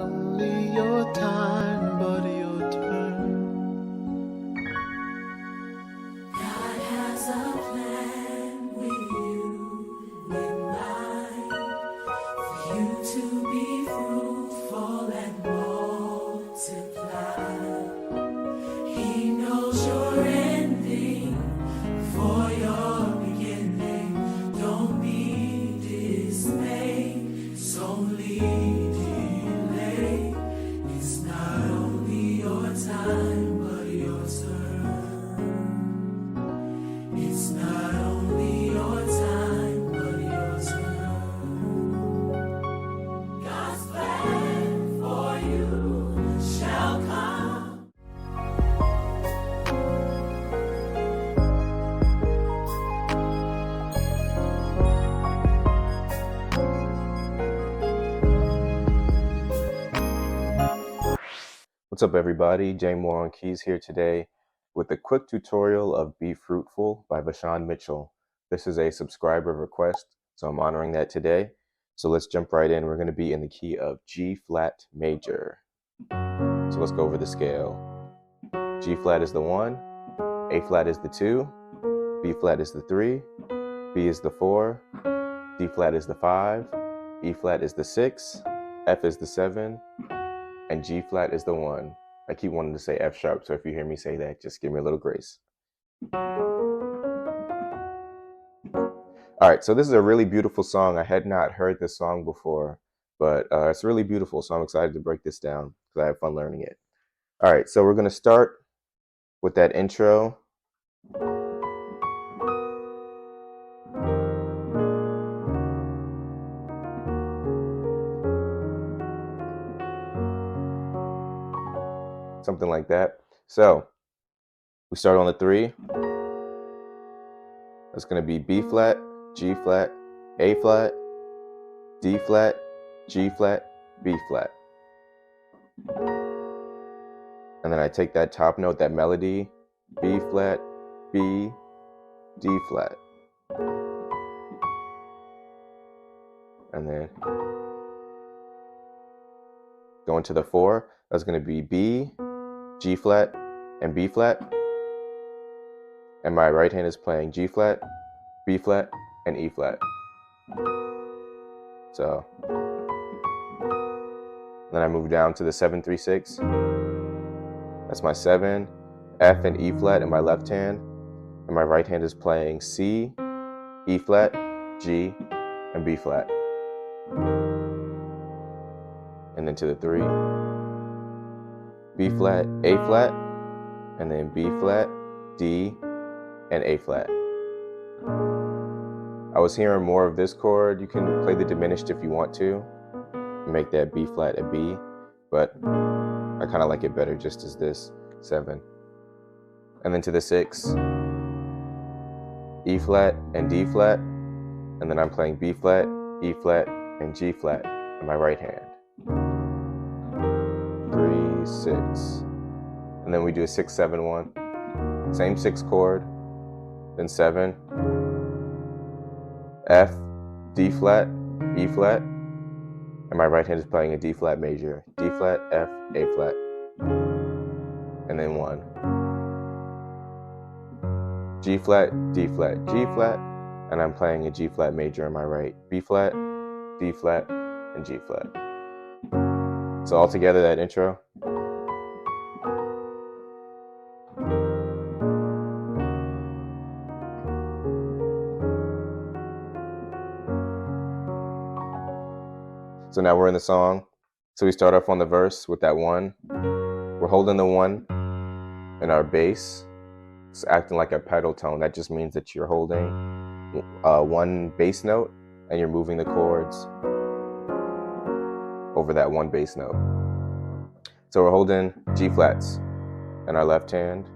only your time, but your turn. God has a plan with you in mind, for you to be fruitful and multiply. He knows your ending before your beginning. Don't be dismayed, it's only delay. It's not only your time, but your turn. It's not only your time, but your turn. God's plan for you shall come. What's up, everybody? jmooreonkeys here today with a quick tutorial of Be Fruitful by Vashawn Mitchell. This is a subscriber request, so I'm honoring that today. So let's jump right in. We're going to be in the key of G flat major. So let's go over the scale. G flat is the 1, A flat is the 2, B flat is the 3, B is the 4, D flat is the 5, E flat is the 6, F is the 7, and G flat is the 1. I keep wanting to say F sharp, so if you hear me say that, just give me a little grace. All right, so this is a really beautiful song. I had not heard this song before, but it's really beautiful, so I'm excited to break this down because I have fun learning it. All right, so we're going to start with that intro. Something like that. So we start on the 3. That's going to be B flat, G flat, A flat, D flat, G flat, B flat. And then I take that top note, that melody, B flat, B, D flat. And then going to the 4, that's going to be B, G flat, and B flat. And my right hand is playing G flat, B flat, and E flat. So then I move down to the 7-3-6. That's my 7, F, and E flat in my left hand. And my right hand is playing C, E flat, G, and B flat. And then to the 3, B flat, A flat, and then B flat, D, and A flat. I was hearing more of this chord. You can play the diminished if you want to, make that B flat a B, but I kind of like it better just as this 7. And then to the 6, E flat and D flat, and then I'm playing B flat, E flat, and G flat in my right hand. 3, 6, and then we do a 6-7-1, same 6 chord, then 7, F, D flat, E flat, and my right hand is playing a D flat major, D flat, F, A flat, and then 1, G flat, D flat, G flat, and I'm playing a G flat major in my right, B flat, D flat, and G flat. So all together, that intro. So now we're in the song. So we start off on the verse with that 1. We're holding the 1 in our bass. It's acting like a pedal tone. That just means that you're holding 1 bass note and you're moving the chords over that 1 bass note. So we're holding G flats in our left hand.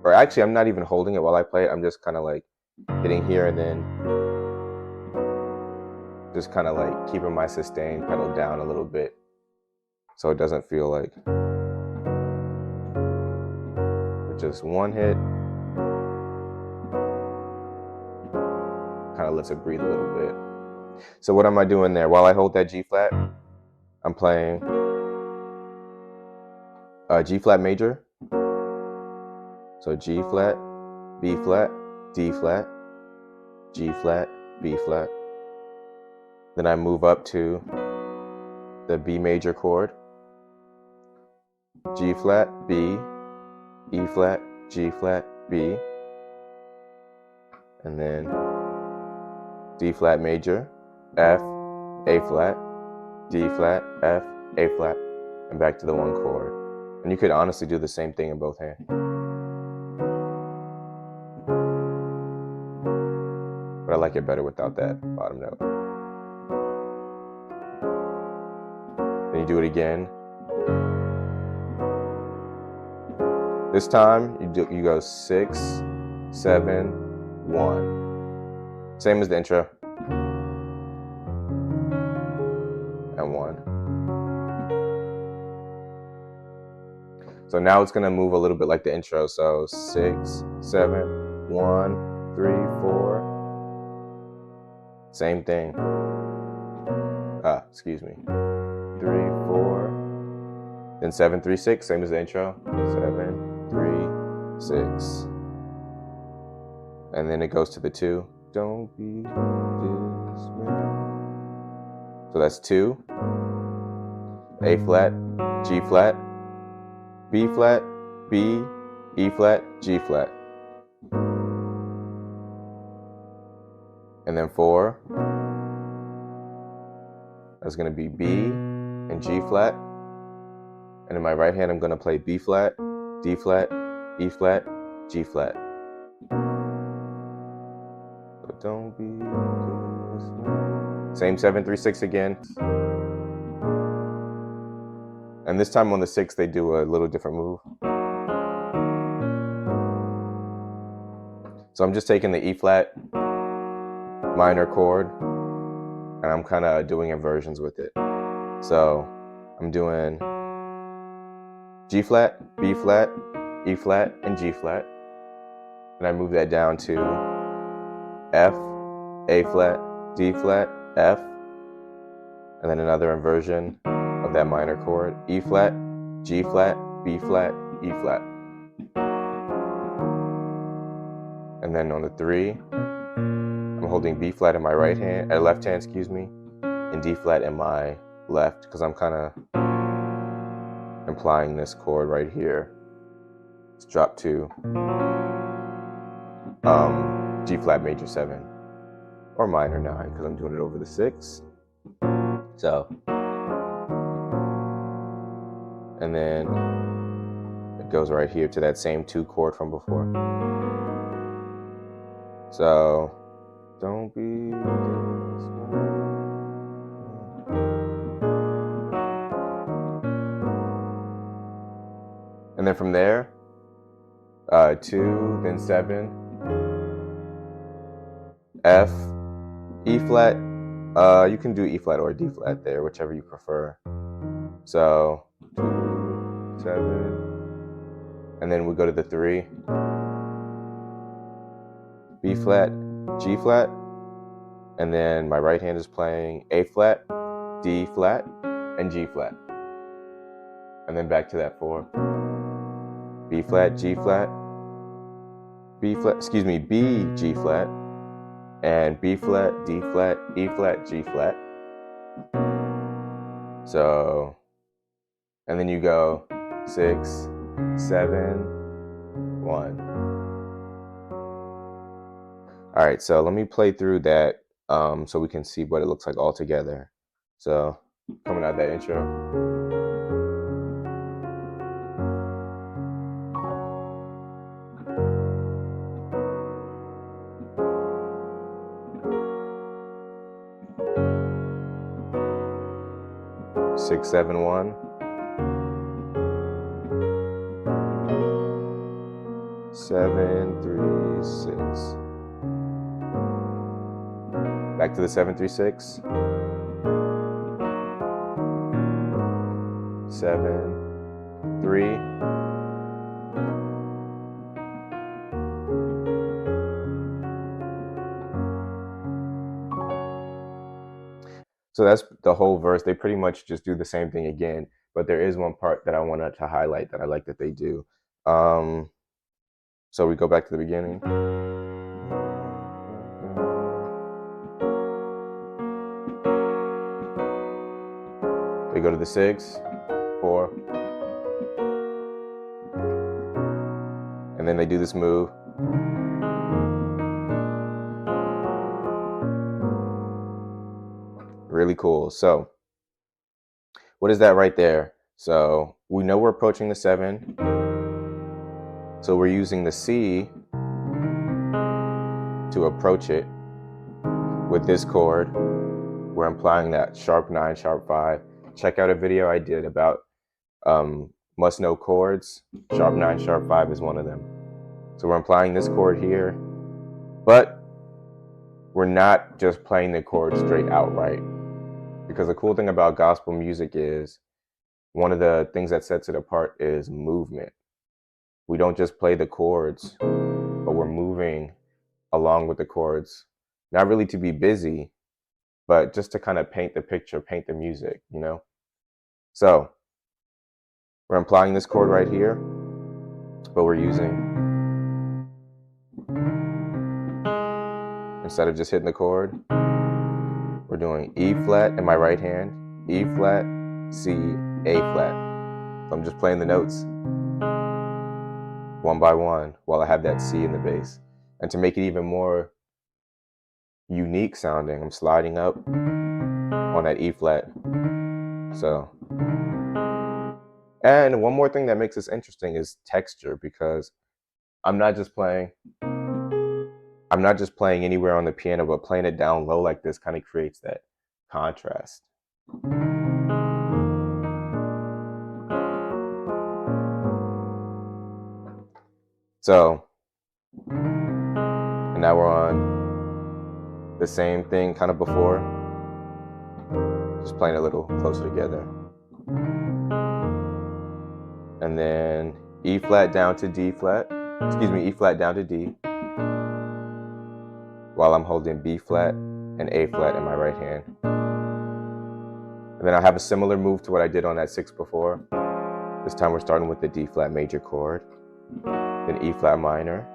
Or actually, I'm not even holding it while I play it. I'm just kind of like hitting here and then just kind of like keeping my sustain pedal down a little bit so it doesn't feel like just 1 hit. Kind of lets it breathe a little bit. So what am I doing there? While I hold that G flat, I'm playing G flat major. So G flat, B flat, D flat, G flat, B flat. Then I move up to the B major chord, G flat, B, E flat, G flat, B, and then D flat major, F, A flat, D flat, F, A flat, and back to the one chord. And you could honestly do the same thing in both hands. But I like it better without that bottom note. Then you do it again. This time you go 6, 7, 1. Same as the intro. And 1. So now it's gonna move a little bit like the intro. So 6, 7, 1, 3, 4. Same thing. Excuse me. 3, 4. Then 7, 3, 6. Same as the intro. 7, 3, 6. And then it goes to the 2. Don't be dismayed. So that's 2. A flat, G flat, B flat, B, E flat, G flat. And then 4. That's going to be B and G flat. And in my right hand, I'm going to play B flat, D flat, E flat, G flat. So don't be dismayed. Same 7, 3, 6 again. And this time on the 6, they do a little different move. So I'm just taking the E flat minor chord, and I'm kind of doing inversions with it. So I'm doing G flat, B flat, E flat, and G flat. And I move that down to F, A flat, D flat, F, and then another inversion of that minor chord, E flat, G flat, B flat, E flat. And then on the 3, I'm holding B flat in my right hand, left hand, excuse me, and D flat in my left, because I'm kind of implying this chord right here. It's drop to G flat major 7, or minor 9, because I'm doing it over the 6. So, and then it goes right here to that same 2 chord from before. So, don't be dismayed. And then from there, 2, then 7, F, E flat. You can do E flat or D flat there, whichever you prefer. So 2, 7, and then we go to the 3, B flat, G flat, and then my right hand is playing A flat, D flat, and G flat, and then back to that 4, B flat, G flat, B flat, excuse me, B, G flat, and B flat, D flat, E flat, G flat. So, and then you go 6, 7, 1. All right, so let me play through that so we can see what it looks like all together. So, coming out of that intro. 6, 7, 1. 7, 3, 6. Back to the 7, 3, 6. 7, 3. So that's the whole verse. They pretty much just do the same thing again, but there is one part that I wanted to highlight that I like that they do. So we go back to the beginning. They go to the 6, 4, and then they do this move. Really cool. So what is that right there? So we know we're approaching the 7. So we're using the C to approach it with this chord. We're implying that sharp 9, sharp 5. Check out a video I did about must know chords. Sharp 9, sharp 5 is one of them. So we're implying this chord here, but we're not just playing the chord straight outright. Because the cool thing about gospel music is one of the things that sets it apart is movement. We don't just play the chords, but we're moving along with the chords. Not really to be busy, but just to kind of paint the picture, paint the music, you know? So we're implying this chord right here, but we're using, instead of just hitting the chord, we're doing E flat in my right hand, E flat, C, A flat. So I'm just playing the notes one by one while I have that C in the bass. And to make it even more unique sounding, I'm sliding up on that E flat. So, and one more thing that makes this interesting is texture, because I'm not just playing anywhere on the piano, but playing it down low like this kind of creates that contrast. So, and now we're on the same thing kind of before, just playing a little closer together. And then E flat down to D flat, E flat down to D, while I'm holding B flat and A flat in my right hand. And then I have a similar move to what I did on that 6 before. This time we're starting with the D flat major chord, then E flat minor,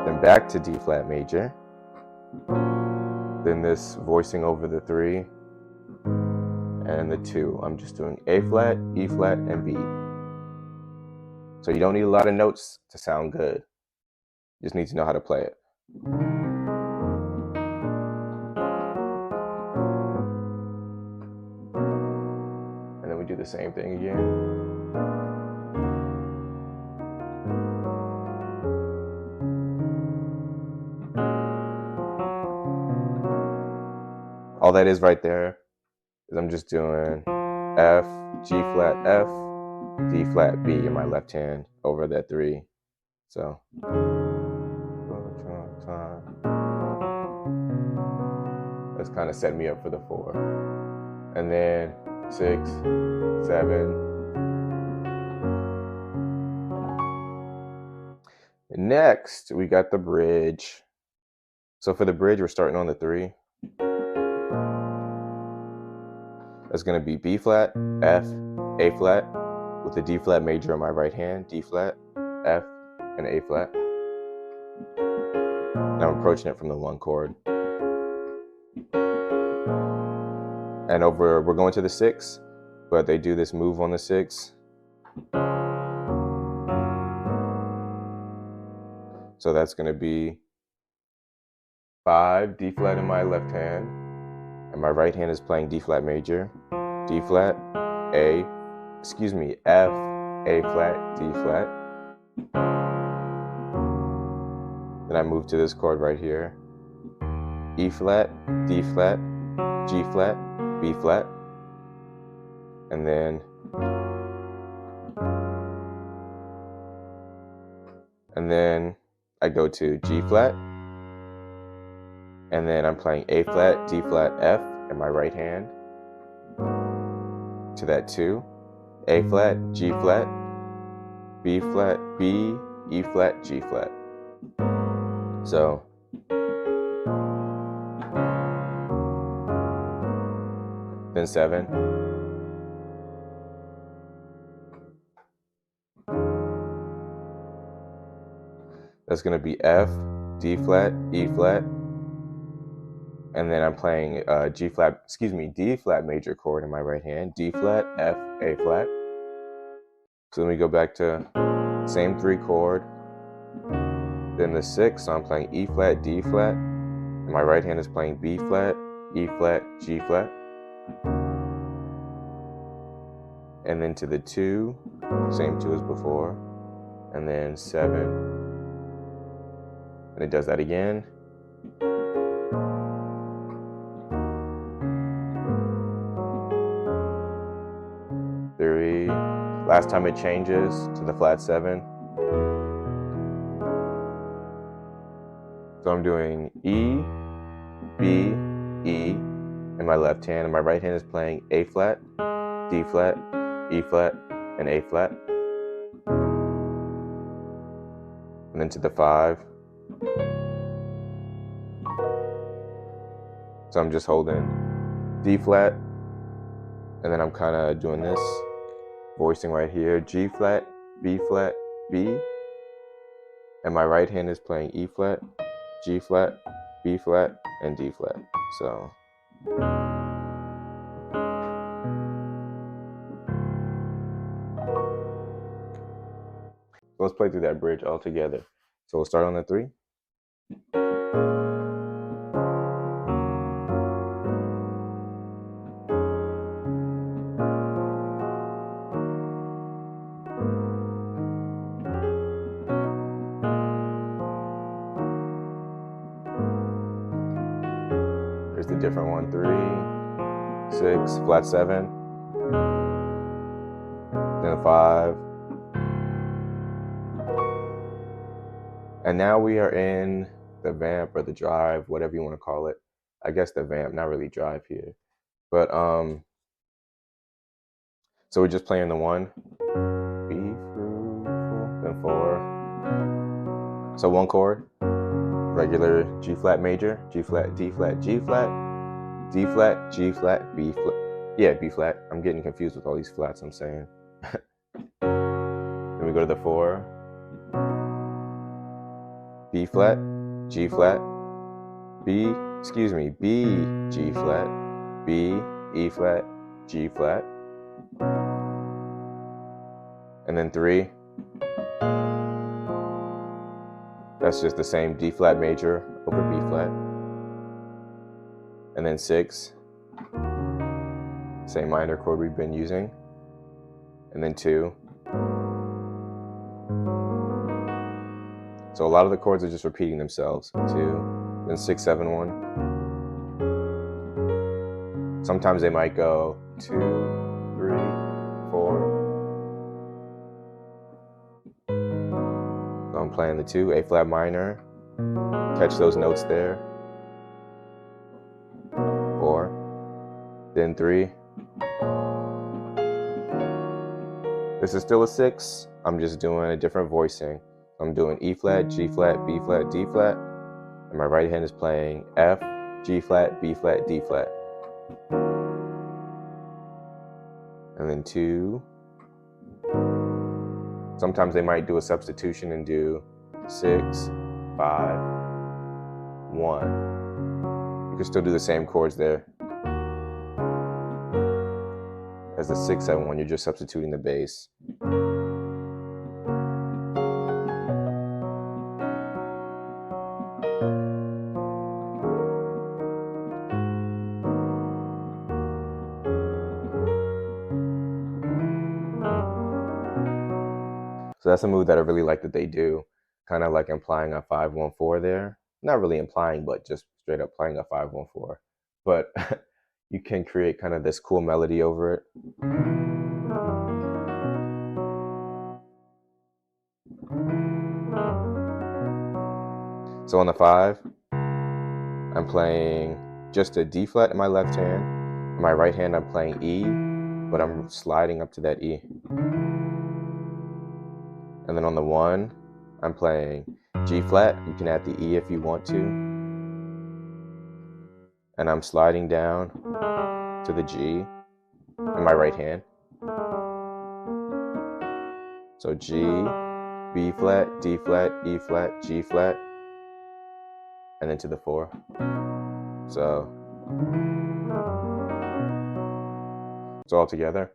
then back to D flat major, then this voicing over the 3, and the 2. I'm just doing A flat, E flat, and B. So you don't need a lot of notes to sound good. You just need to know how to play it. And then we do the same thing again. All that is right there is I'm just doing F, G flat, F, D flat, B in my left hand over that 3. So that's kind of set me up for the 4. And then 6, 7. And next, we got the bridge. So for the bridge, we're starting on the 3. That's going to be B flat, F, A flat, with the D flat major on my right hand, D flat, F, and A flat. Now I'm approaching it from the 1 chord. And we're going to the 6, but they do this move on the 6. So that's going to be 5, D flat in my left hand, and my right hand is playing D flat major, D flat, F, A flat, D flat. Then I move to this chord right here, E flat, D flat, G flat, B flat, and then I go to G flat, and then I'm playing A flat, D flat, F in my right hand to that 2, A flat, G flat, B flat, B, E flat, G flat. So then 7, That's going to be F, D flat, E flat, and then I'm playing D flat major chord in my right hand, D flat, F, A flat. So let me go back to same 3 chord, then the 6, so I'm playing E flat, D flat, and my right hand is playing B flat, E flat, G flat, and then to the 2, same 2 as before, and then 7, and it does that again. 3, last time it changes to the flat 7. So I'm doing E, B, E in my left hand, and my right hand is playing A flat, D flat, E flat, and A flat. And then to the 5. So I'm just holding D flat, and then I'm kind of doing this, voicing right here, G flat, B, and my right hand is playing E flat, G flat, B flat, and D flat. So let's play through that bridge all together. So we'll start on the 3. Here's the different one, 3, 6, flat 7, then a 5. And now we are in the vamp or the drive, whatever you want to call it. I guess the vamp, not really drive here. But so we're just playing the 1, be fruitful, then 4. So 1 chord, regular G flat major, G flat, D flat, G flat, D flat, G flat, B flat. Yeah, B flat. I'm getting confused with all these flats I'm saying. Then we go to the 4, B flat, G flat, B, G flat, B, E flat, G flat, and then 3. That's just the same D flat major over B flat, and then 6, same minor chord we've been using, and then 2. So a lot of the chords are just repeating themselves. 2, then 6, 7, 1. Sometimes they might go 2, 3, 4. So I'm playing the 2, A flat minor. Catch those notes there. 4, then 3. This is still a 6. I'm just doing a different voicing. I'm doing E flat, G flat, B flat, D flat, and my right hand is playing F, G flat, B flat, D flat. And then 2. Sometimes they might do a substitution and do 6, 5, 1. You can still do the same chords there as the 6, 7, 1. You're just substituting the bass. So that's a move that I really like that they do, kind of like implying a 5-1-4 there. Not really implying, but just straight up playing a 5-1-4. But you can create kind of this cool melody over it. So on the 5, I'm playing just a D flat in my left hand. In my right hand, I'm playing E, but I'm sliding up to that E. And then on the 1, I'm playing G flat. You can add the E if you want to. And I'm sliding down to the G in my right hand. So G, B flat, D flat, E flat, G flat, and then to the 4. So it's all together.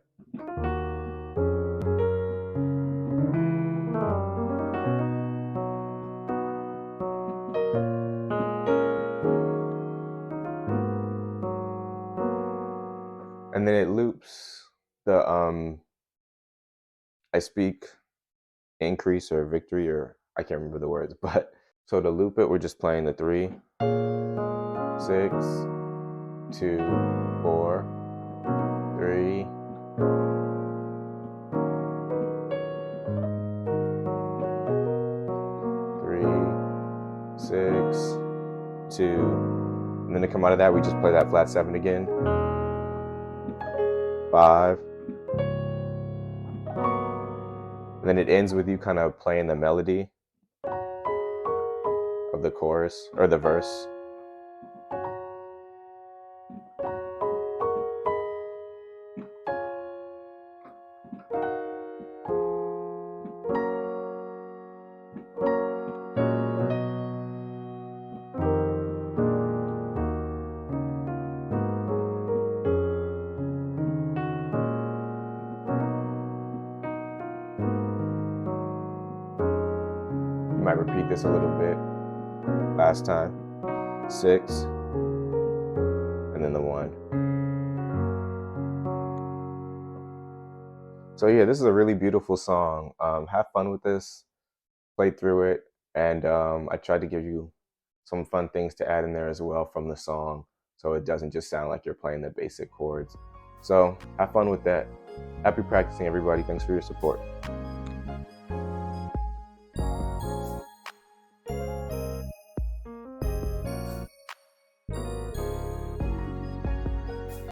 And then it loops the I speak increase or victory, or I can't remember the words, but so to loop it, we're just playing the 3, 6, 2, 4, 3, 6, 2, and then to come out of that, we just play that flat 7 again. 5, and then it ends with you kind of playing the melody of the chorus or the verse. You might repeat this a little bit. Last time. 6, and then the 1. So yeah, this is a really beautiful song. Have fun with this, play through it, and I tried to give you some fun things to add in there as well from the song, so it doesn't just sound like you're playing the basic chords. So have fun with that. Happy practicing, everybody. Thanks for your support.